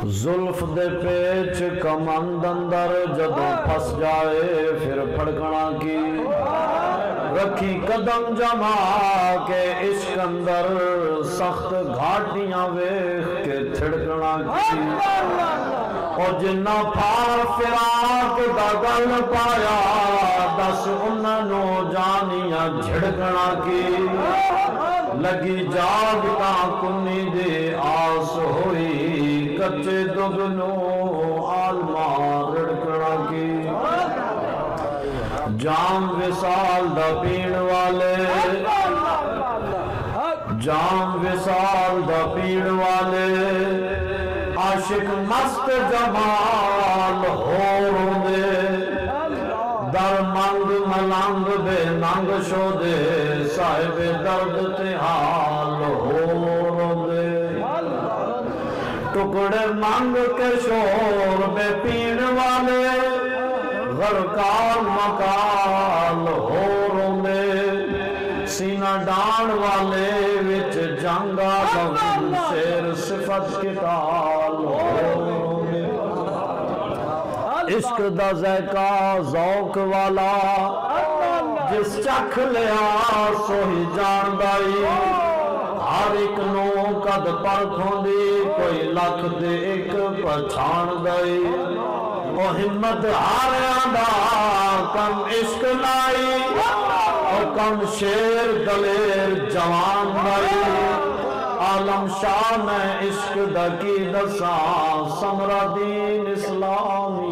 زلف دے پیچ کمند اندر جدوں پھس جائے پھر پھڑکنا کی رکھی قدم جما کے عشق اندر سخت گھاٹیاں ویخ کے تھڑکنا کی اور جنہ پھار فراق دا گل پایا دس انہوں جانیاں جھڑکنا کی لگی جاگ کا کنی دے آس ہوئی کچے دگنوں آلما رڑکنا کی جام وصال دا پین والے جام وصال دا پین والے عاشق مست جمال ہو دے در منگ ملنگ بے ننگ شو دے صاحب درد تحال ہو دے ٹکڑے منگ کے شور بے پین والے غرقال مکال ہو دے سینہ ڈان والے وچ جنگا لفظ شیر صفت کتال ہو دے عشق دا ذائقہ ذوق والا جس چکھ لیا سوہی جان دائی ہر ایک نو قد پرکھوں دی کوئی لکھ دے ایک پہچان دائی او ہمت ہاریاں دا کم عشق لائی او کم شیر دلیر جوان دائی عالم شاہ میں عشق دا کی دساں سمرہ دین اسلامی